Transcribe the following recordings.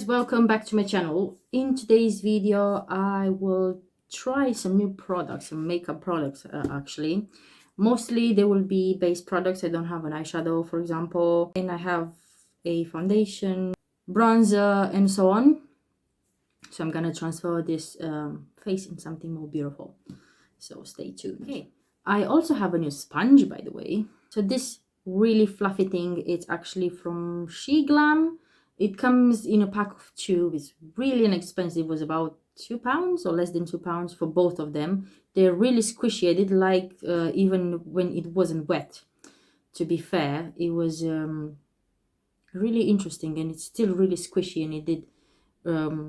welcome back to my channel. In today's video I will try some new products, some makeup products actually. Mostly they will be base products. I don't have an eyeshadow, for example, and I have a foundation, bronzer, and so on. So I'm gonna transfer this face in something more beautiful, so stay tuned. Okay, I also have a new sponge, by the way. So this really fluffy thing, it's actually from SHEGLAM. It comes in a pack of 2. It's really inexpensive. It was about £2 or less than £2 for both of them. They're really squishy. I did like even when it wasn't wet, to be fair. It was really interesting, and it's still really squishy, and it did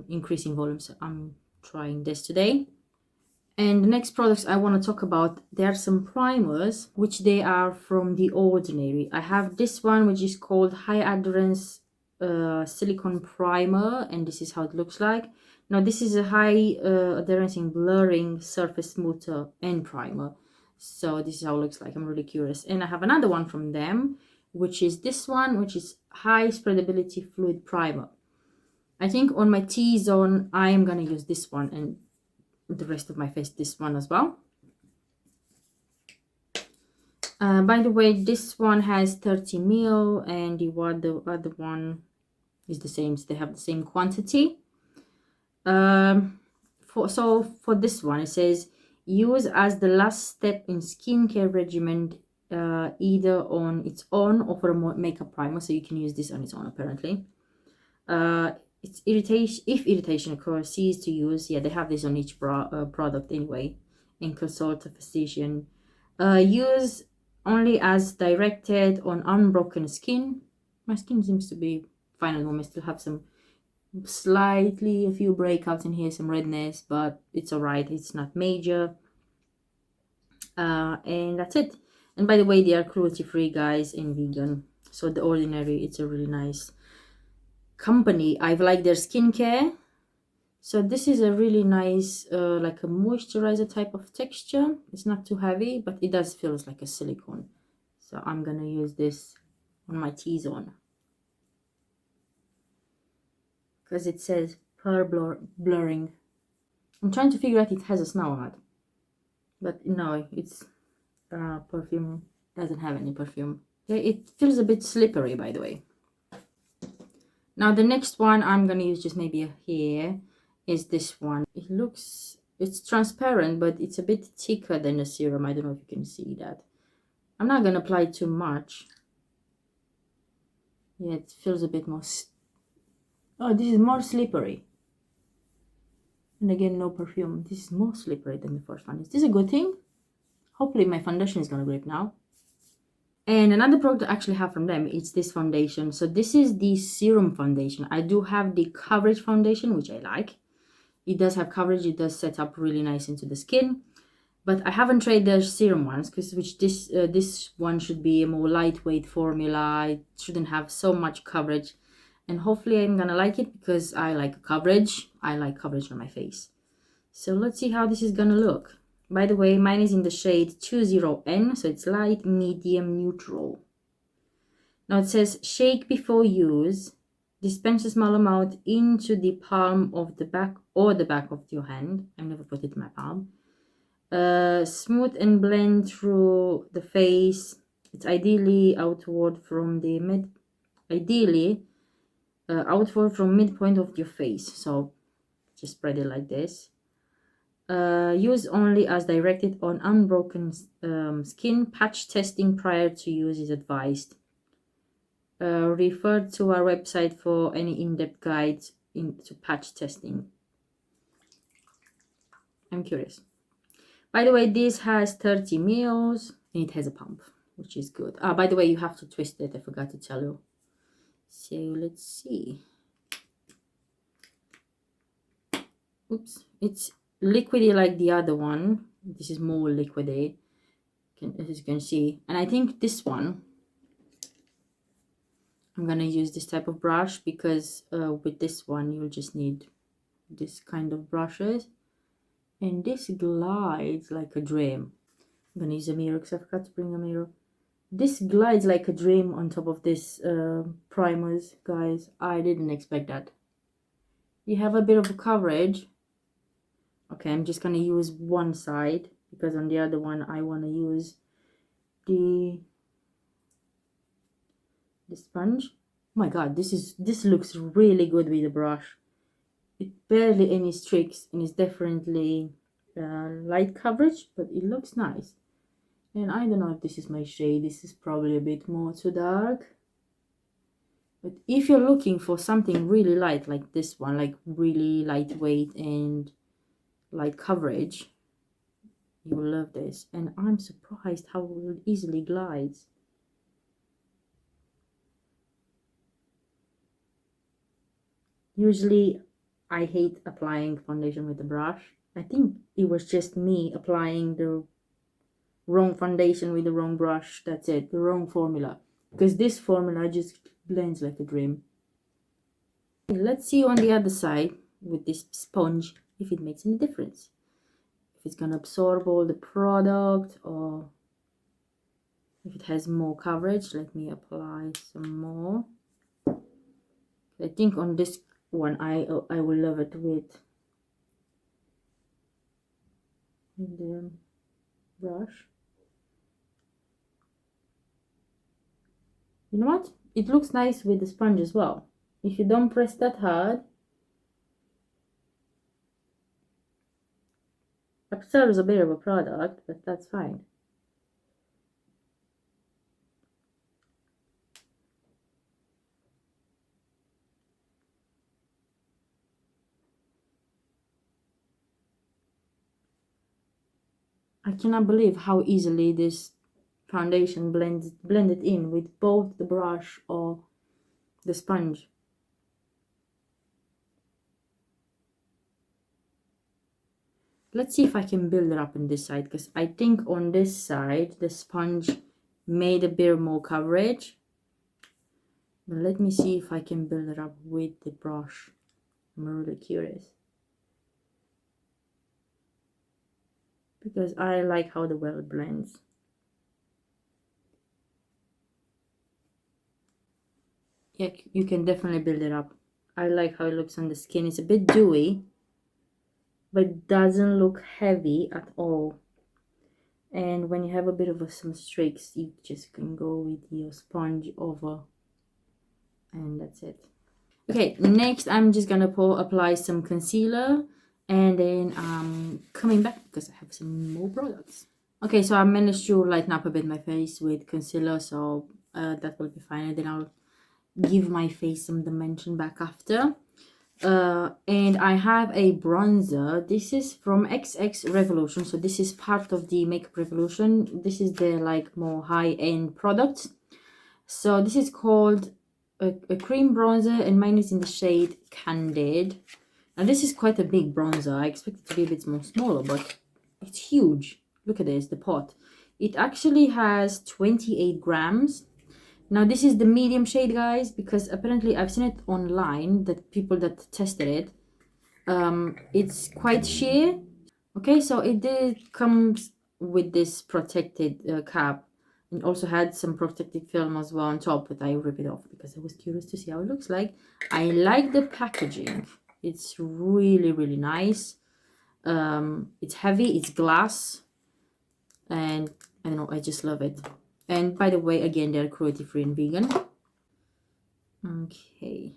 increase in volume. So I'm trying this today. And the next products I want to talk about, there are some primers, which they are from The Ordinary. I have this one, which is called High Adherence Silicone Primer, and this is how it looks like. Now, this is a high adherence in blurring surface smoother and primer. So this is how it looks like. I'm really curious. And I have another one from them, which is this one, which is High Spreadability Fluid Primer. I think on my T-zone, I am going to use this one, and the rest of my face this one as well. By the way, this one has 30 ml, and the other one is the same, so they have the same quantity. For this one, it says use as the last step in skincare regimen, either on its own or for a makeup primer. So you can use this on its own, apparently. It's irritation. If irritation occurs, cease to use. Yeah, they have this on each product anyway. And consult a physician. Use only as directed on unbroken skin. My skin seems to be fine at the moment. I still have some a few breakouts in here, some redness, but it's alright. It's not major. And that's it. And by the way, they are cruelty free, guys, and vegan. So The Ordinary, it's a really nice company. I've liked their skincare. So this is a really nice like a moisturizer type of texture. It's not too heavy, but it does feel like a silicone. So I'm gonna use this on my T-zone because it says per blurring. I'm trying to figure out if it has a smell or not, but no, it's perfume. Doesn't have any perfume. Yeah, it feels a bit slippery, by the way. Now the next one I'm gonna use, just maybe a hair, is this one. It's transparent, but it's a bit thicker than the serum. I don't know if you can see that. I'm not gonna apply too much. Yeah, it feels a bit more. Oh, this is more slippery. And again, no perfume. This is more slippery than the first one. Is this a good thing? Hopefully my foundation is gonna grip now. And another product I actually have from them, it's this foundation. So this is the serum foundation. I do have the coverage foundation, which I like. It does have coverage. It does set up really nice into the skin. But I haven't tried the serum ones, because this one should be a more lightweight formula. It shouldn't have so much coverage. And hopefully I'm gonna like it, because I like coverage. I like coverage on my face. So let's see how this is gonna look. By the way, mine is in the shade 20N, so it's light, medium, neutral. Now it says, shake before use. Dispense a small amount into the palm of the back or the back of your hand. I've never put it in my palm. Smooth and blend through the face. It's ideally outward from the outward from midpoint of your face. So just spread it like this. Use only as directed on unbroken skin. Patch testing prior to use is advised. Refer to our website for any in-depth guides into patch testing. I'm curious. By the way, this has 30 ml and it has a pump, which is good. By the way, you have to twist it. I forgot to tell you. So let's see. Oops, it's liquidy like the other one. This is more liquidy, as you can see. And I think this one, I'm gonna use this type of brush, because with this one you'll just need this kind of brushes, and this glides like a dream. I'm gonna use a mirror because I forgot to bring a mirror. This glides like a dream on top of this primers, guys. I didn't expect that. you have a bit of a coverage. Okay, I'm just gonna use one side because on the other one I want to use the sponge. Oh my god, this looks really good with the brush. It barely any streaks and it's definitely light coverage, but it looks nice. And I don't know if this is my shade. This is probably a bit more too dark. But if you're looking for something really light like this one, like really lightweight and light coverage, you will love this. And I'm surprised how it easily glides. Usually I hate applying foundation with the brush. I think it was just me applying the wrong foundation with the wrong brush. That's it, the wrong formula. Because this formula just blends like a dream. Let's see on the other side with this sponge if it makes any difference. If it's gonna absorb all the product or if it has more coverage. Let me apply some more. I think on this one I will love it with the brush. You know what? It looks nice with the sponge as well. If you don't press that hard, absorbs a bit of a product, but that's fine. I cannot believe how easily this foundation blended in with both the brush or the sponge. Let's see if I can build it up on this side, because I think on this side the sponge made a bit more coverage. But let me see if I can build it up with the brush. I'm really curious, because I like how the well blends. Yeah, you can definitely build it up. I like how it looks on the skin. It's a bit dewy, but it doesn't look heavy at all. And when you have a bit of some streaks, you just can go with your sponge over, and that's it. Okay, next I'm just gonna apply some concealer, and then I'm coming back because I have some more products. Okay, so I managed to lighten up a bit my face with concealer, so that will be fine, and then I'll give my face some dimension back after. And I have a bronzer. This is from XX Revolution, so this is part of the Makeup Revolution. This is the like more high-end product. So this is called a cream bronzer, and mine is in the shade Candid. And this is quite a big bronzer. I expect it to be a bit more smaller, but it's huge. Look at this, the pot. It actually has 28 grams. Now this is the medium shade, guys, because apparently I've seen it online that people that tested it, it's quite sheer. Okay, so it did comes with this protected cap, and also had some protective film as well on top, but I ripped it off because I was curious to see how it looks like. I like the packaging. It's really, really nice. It's heavy, it's glass, and I don't know, I just love it. And by the way, again, they're cruelty free and vegan. Okay,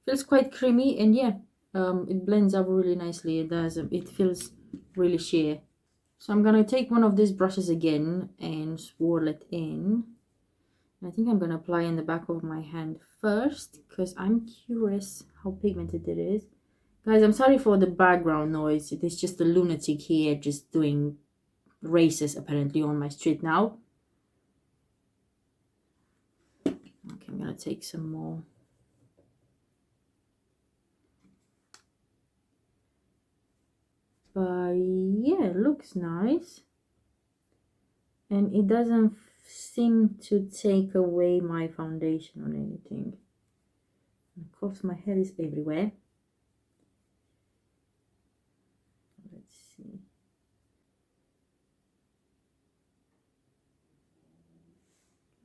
feels quite creamy, and yeah, it blends up really nicely. It does. It feels really sheer. So I'm gonna take one of these brushes again and swirl it in. I think I'm gonna apply in the back of my hand first because I'm curious how pigmented it is. Guys, I'm sorry for the background noise. It is just a lunatic here just doing races apparently on my street now. Okay, I'm gonna take some more. But yeah, it looks nice, and it doesn't seem to take away my foundation or anything. Of course, my hair is everywhere. Let's see.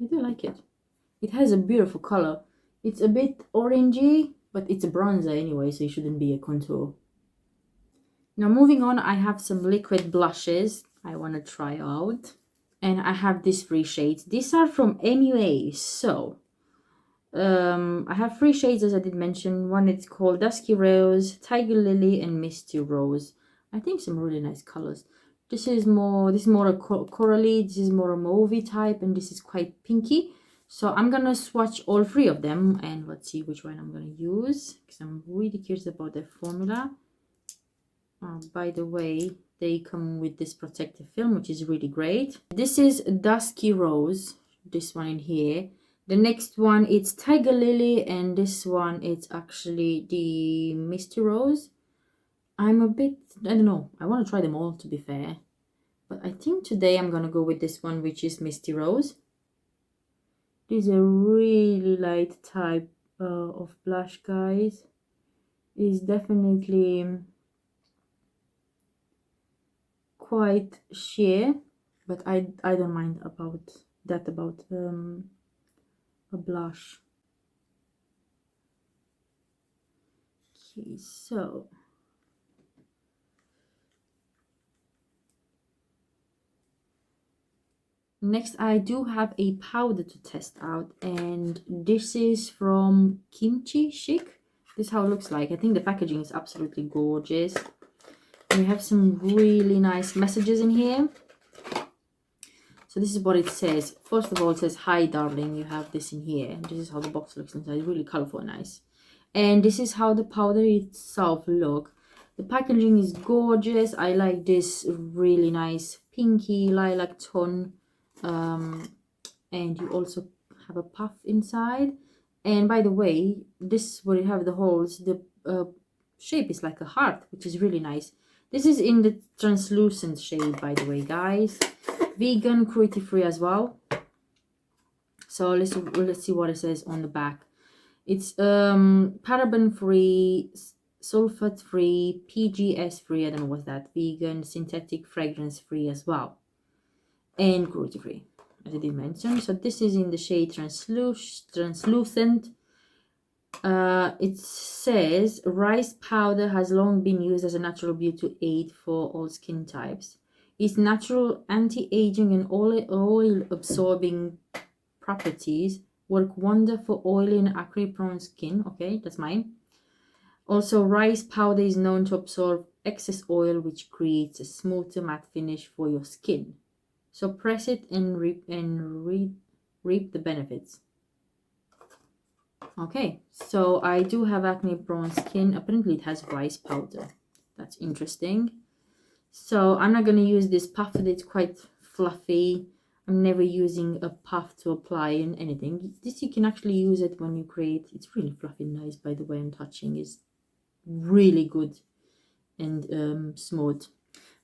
I do like it. It has a beautiful color. It's a bit orangey, But it's a bronzer anyway, so it shouldn't be a contour. Now moving on, I have some liquid blushes I want to try out. And I have these 3 shades. These are from MUA. So I have 3 shades, as I did mention. One it's called Dusky Rose, Tiger Lily, and Misty Rose. I think some really nice colors. This is more a corally, this is more a mauvey type, and this is quite pinky. So I'm gonna swatch all 3 of them, and let's see which one I'm gonna use, because I'm really curious about the formula. By the way, they come with this protective film, which is really great. This is Dusky Rose, this one in here. The next one, it's Tiger Lily, and this one, it's actually the Misty Rose. I'm a bit, I don't know, I want to try them all, to be fair. But I think today I'm going to go with this one, which is Misty Rose. This is a really light type of blush, guys. It's definitely quite sheer, but I don't mind about that, about a blush. Okay, so next I do have a powder to test out, and this is from Kimchi Chic. This is how it looks like. I think the packaging is absolutely gorgeous. And we have some really nice messages in here. So this is what it says. First of all, it says, "Hi darling, you have this in here." And this is how the box looks inside. It's really colorful and nice. And this is how the powder itself look. The packaging is gorgeous. I like this really nice pinky lilac tone. And you also have a puff inside. And by the way, this where you have the holes, the shape is like a heart, which is really nice. This is in the translucent shade, by the way, guys. Vegan, cruelty free as well. So let's see what it says on the back. It's paraben free, sulfate free, PGS free. I don't know what's that. Vegan, synthetic, fragrance free as well, and cruelty free, as I did mention. So this is in the shade translucent. It says rice powder has long been used as a natural beauty aid for all skin types. Its natural anti-aging and oil absorbing properties work wonder for oily and acne prone skin. Okay, that's mine. Also, rice powder is known to absorb excess oil, which creates a smoother matte finish for your skin. So press it and reap the benefits. Okay, so I do have acne prone skin. Apparently it has rice powder. That's interesting. So I'm not going to use this puff. It's quite fluffy. I'm never using a puff to apply in anything. This you can actually use it when you create. It's really fluffy and nice, by the way. I'm touching is really good and smooth.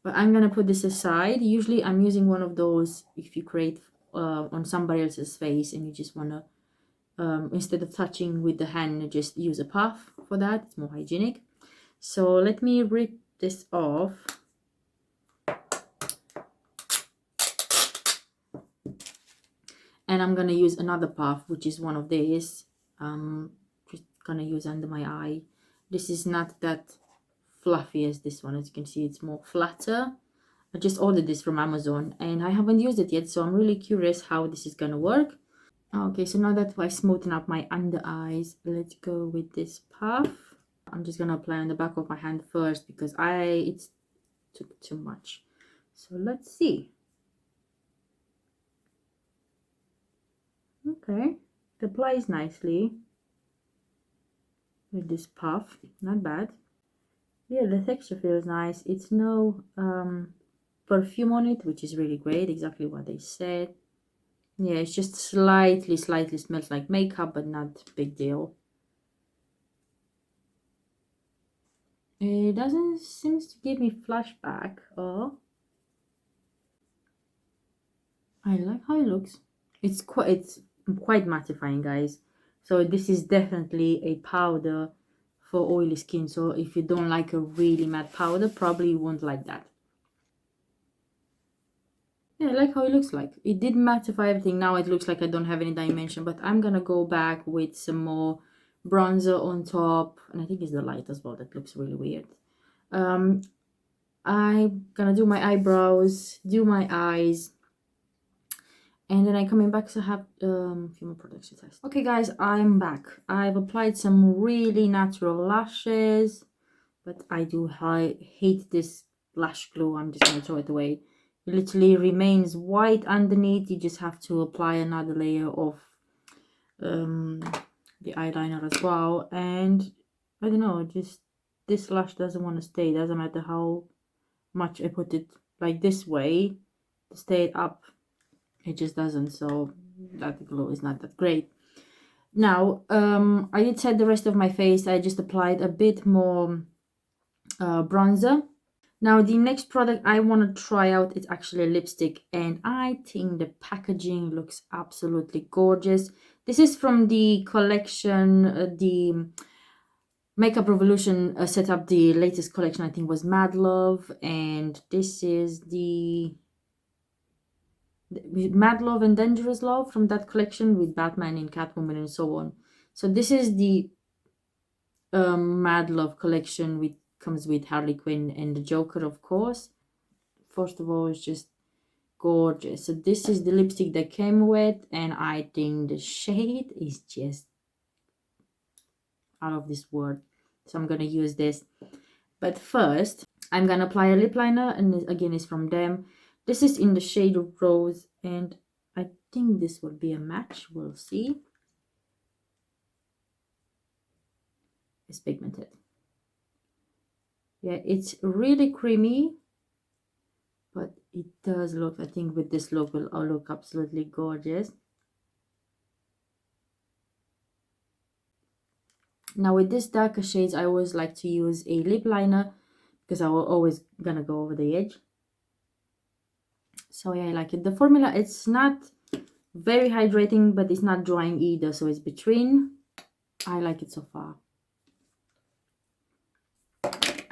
But I'm going to put this aside. Usually I'm using one of those if you create on somebody else's face and you just want to instead of touching with the hand, just use a puff for that. It's more hygienic. So let me rip this off. And I'm gonna use another puff, which is one of these. Just gonna use under my eye. This is not that fluffy as this one. As you can see, it's more flatter. I just ordered this from Amazon and I haven't used it yet, so I'm really curious how this is gonna work. Okay, so now that I smoothen up my under eyes, let's go with this puff. I'm just gonna apply on the back of my hand first because it took too much. So let's see. Okay, it applies nicely with this puff. Not bad. Yeah, the texture feels nice. It's no perfume on it, which is really great. Exactly what they said. Yeah, it's just slightly smells like makeup, but not big deal. It doesn't seem to give me flashback. Oh, I like how it looks. It's quite mattifying, guys. So this is definitely a powder for oily skin. So if you don't like a really matte powder, probably you won't like that. Yeah, I like how it looks like. It did mattify everything. Now it looks like I don't have any dimension, but I'm gonna go back with some more bronzer on top, and I think it's the light as well that looks really weird. I'm gonna do my eyebrows, do my eyes, and then I'm coming back to have a few more products to test. Okay guys, I'm back. I've applied some really natural lashes, but I do hate this lash glue. I'm just gonna throw it away. It literally remains white underneath. You just have to apply another layer of the eyeliner as well, and I don't know, just this lash doesn't want to stay. Doesn't matter how much I put it like this way to stay up, it just doesn't. So that glue is not that great. Now I did set the rest of my face. I just applied a bit more bronzer. Now the next product I want to try out is actually a lipstick, and I think the packaging looks absolutely gorgeous. This is from the collection, the Makeup Revolution set up the latest collection, I think was Mad Love, and this is the Mad Love and Dangerous Love from that collection with Batman and Catwoman and so on. So this is the Mad Love collection, which comes with Harley Quinn and the Joker, of course. First of all, it's just gorgeous. So this is the lipstick that came with, and I think the shade is just out of this world. So I'm gonna use this, but first I'm gonna apply a lip liner, and again it's from them. This is in the shade of Rose, and I think this will be a match. We'll see. It's pigmented. Yeah, it's really creamy, but it does look, I think with this look will all look absolutely gorgeous. Now with this darker shades, I always like to use a lip liner because I will always gonna go over the edge. So yeah, I like it. The formula, it's not very hydrating, but it's not drying either, so it's between. I like it so far.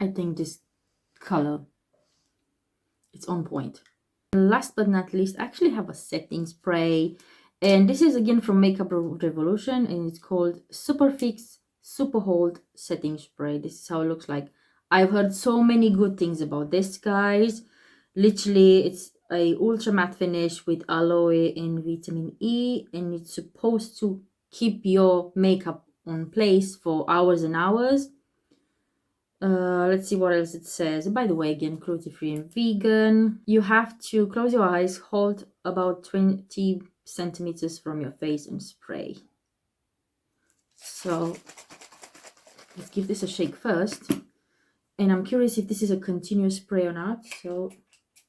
I think this color, it's on point. Last but not least, I actually have a setting spray, and this is again from Makeup Revolution, and it's called Super Fix Super Hold Setting Spray. This is how it looks like. I've heard so many good things about this, guys. Literally, it's a ultra matte finish with aloe and vitamin E, and it's supposed to keep your makeup on place for hours and hours. Let's see what else it says. By the way, again, cruelty-free and vegan. You have to close your eyes, hold about 20 centimeters from your face and spray. So let's give this a shake first. And I'm curious if this is a continuous spray or not. So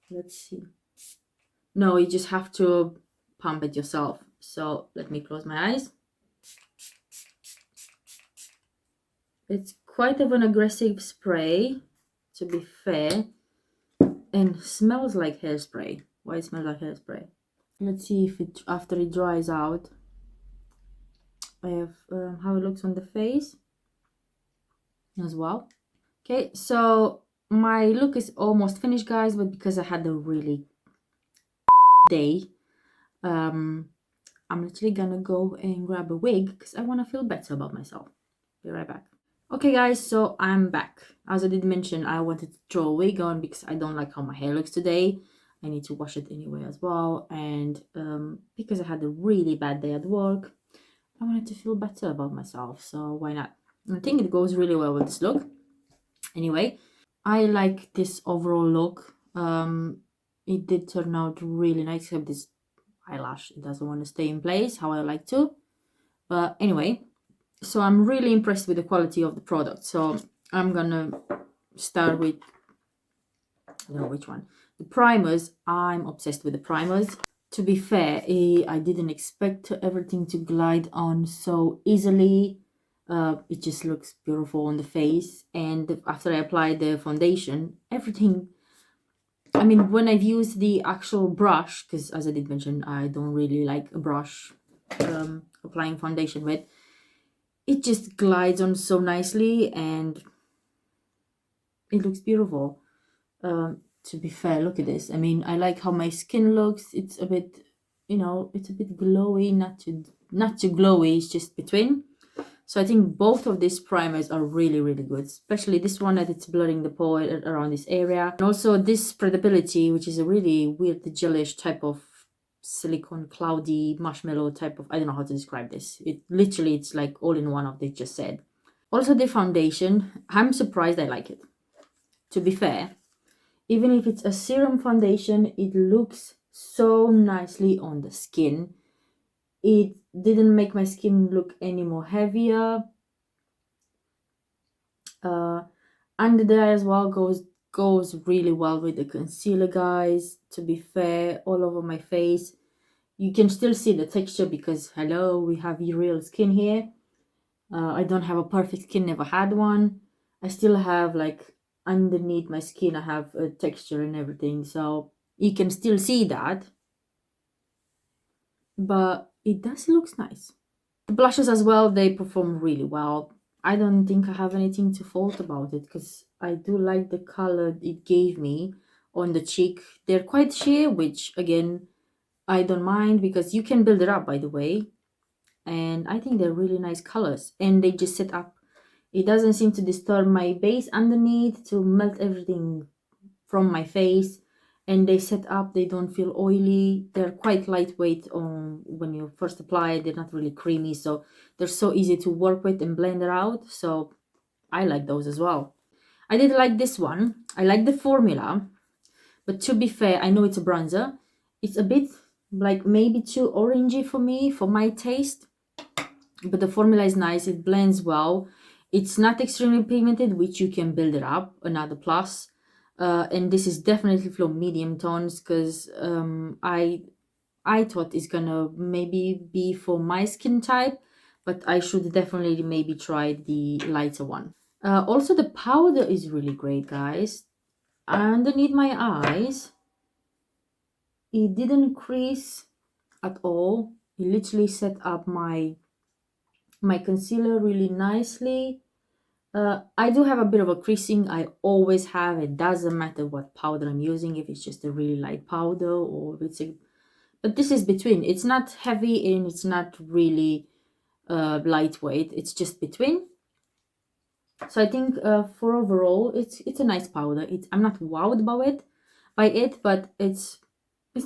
let's see. No, you just have to pump it yourself. So let me close my eyes. It's quite of an aggressive spray, to be fair, and smells like hairspray. Why it smells like hairspray? Let's see if it, after it dries out, I have how it looks on the face as well. Okay, so my look is almost finished, guys, but because I had a really day, I'm literally gonna go and grab a wig because I want to feel better about myself. Be right back. Okay guys, so I'm back. As I did mention, I wanted to throw a wig on because I don't like how my hair looks today. I need to wash it anyway as well, and because I had a really bad day at work, I wanted to feel better about myself, so why not? I think it goes really well with this look. Anyway, I like this overall look. It did turn out really nice, except this eyelash, it doesn't want to stay in place how I like to. But anyway, so I'm really impressed with the quality of the product. So I'm gonna start with, I don't know which one, the primers. I'm obsessed with the primers. To be fair, I didn't expect everything to glide on so easily. It just looks beautiful on the face, and after I apply the foundation, everything, I mean, when I've used the actual brush, because as I did mention, I don't really like a brush applying foundation with, it just glides on so nicely and it looks beautiful. To be fair, look at this. I mean, I like how my skin looks. It's a bit, you know, it's a bit glowy, not too glowy, it's just between. So I think both of these primers are really, really good, especially this one that it's blurring the pore around this area. And also this spreadability, which is a really weird gelish type of silicone, cloudy, marshmallow type of, I don't know how to describe this. It literally, it's like all in one of they just said. Also the foundation, I'm surprised I like it. To be fair, even if it's a serum foundation, it looks so nicely on the skin. It didn't make my skin look any more heavier. Under there as well goes really well with the concealer, guys. To be fair, all over my face. You can still see the texture because, hello, we have real skin here. I don't have a perfect skin, never had one. I still have like underneath my skin, I have a texture and everything. So you can still see that. But it does look nice. The blushes as well, they perform really well. I don't think I have anything to fault about it because I do like the color it gave me on the cheek. They're quite sheer, which again, I don't mind because you can build it up, by the way. And I think they're really nice colors and they just set up. It doesn't seem to disturb my base underneath to melt everything from my face. And they set up, they don't feel oily. They're quite lightweight on when you first apply. They're not really creamy, so they're so easy to work with and blend it out. So I like those as well. I did like this one. I like the formula, but to be fair, I know it's a bronzer. It's a bit like maybe too orangey for me, for my taste. But the formula is nice. It blends well. It's not extremely pigmented, which you can build it up, another plus. And this is definitely for medium tones because I thought it's gonna maybe be for my skin type, but I should definitely maybe try the lighter one. Also, the powder is really great, guys. Underneath my eyes, it didn't crease at all. It literally set up my concealer really nicely. I do have a bit of a creasing. I always have. It doesn't matter what powder I'm using, if it's just a really light powder or if it's a... But this is between. It's not heavy and it's not really lightweight. It's just between. So I think for overall, it's a nice powder. I'm not wowed by it, but it's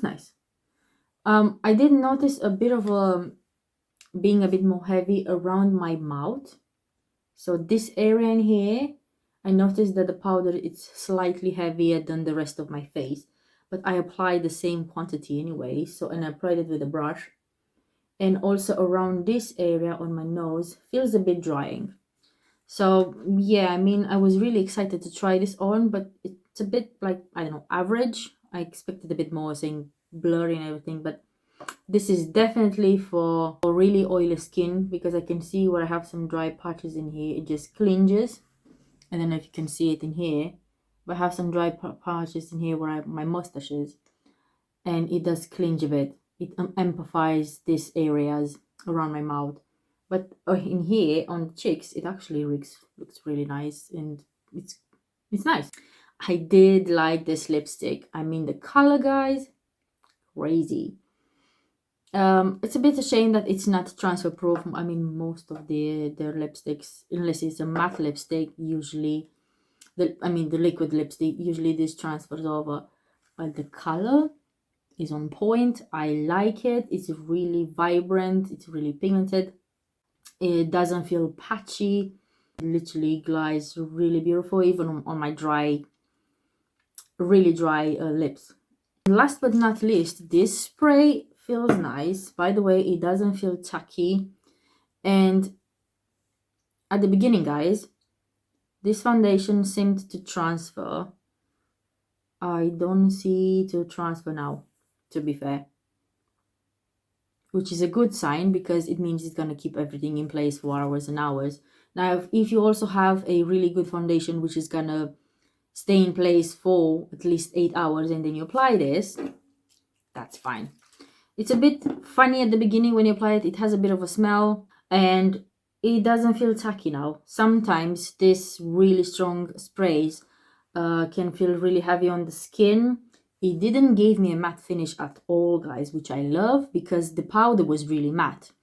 nice. I did notice a bit of being a bit more heavy around my mouth. So this area in here, I noticed that the powder is slightly heavier than the rest of my face. But I applied the same quantity anyway. So, and I applied it with a brush. And also around this area on my nose feels a bit drying. So yeah, I mean, I was really excited to try this on, but it's a bit like, I don't know, average. I expected a bit more, saying blurry and everything, but this is definitely for really oily skin because I can see where I have some dry patches in here. It just clinges. I don't know if you can see it in here, but I have some dry patches in here where my mustache is, and it does clinge a bit. It amplifies these areas around my mouth. But in here on the cheeks, it actually looks really nice and it's nice. I did like this lipstick. I mean, the color, guys, crazy. It's a bit a shame that it's not transfer proof. I mean, most of their lipsticks, unless it's a matte lipstick, usually the liquid lipstick, usually this transfers over. But the color is on point. I like it. It's really vibrant. It's really pigmented. It doesn't feel patchy. It literally glides really beautiful, even on my really dry lips. Last but not least, this spray feels nice. By the way, it doesn't feel tacky. And at the beginning, guys, this foundation seemed to transfer. I don't see to transfer now, to be fair. Which is a good sign because it means it's going to keep everything in place for hours and hours. Now, if you also have a really good foundation which is going to stay in place for at least 8 hours and then you apply this, that's fine. It's a bit funny at the beginning when you apply it. It has a bit of a smell and it doesn't feel tacky now. Sometimes this really strong sprays can feel really heavy on the skin. It didn't give me a matte finish at all, guys, which I love because the powder was really matte.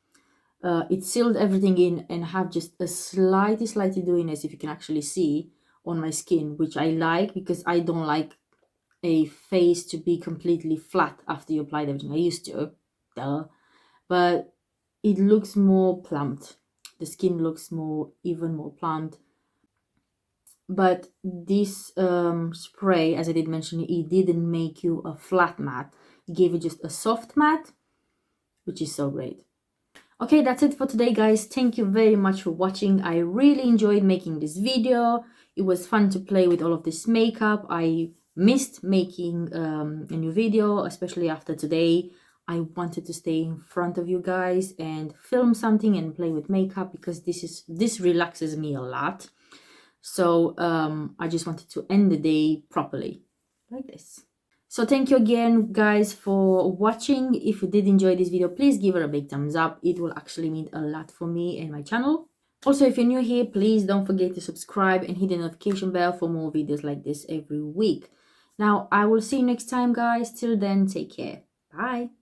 it sealed everything in and have just a slightly dewiness, if you can actually see, on my skin, which I like because I don't like a face to be completely flat after you applied everything. I used to, duh. But it looks more plumped. The skin looks even more plumped. But this spray, as I did mention, it didn't make you a flat matte. It gave you just a soft matte, which is so great. Okay, that's it for today, guys. Thank you very much for watching. I really enjoyed making this video. It was fun to play with all of this makeup. I missed making a new video, especially after today. I wanted to stay in front of you guys and film something and play with makeup because this relaxes me a lot. So I just wanted to end the day properly, like this. So thank you again, guys, for watching. If you did enjoy this video, please give it a big thumbs up. It will actually mean a lot for me and my channel. Also, if you're new here, please don't forget to subscribe and hit the notification bell for more videos like this every week. Now, I will see you next time, guys. Till then, take care. Bye.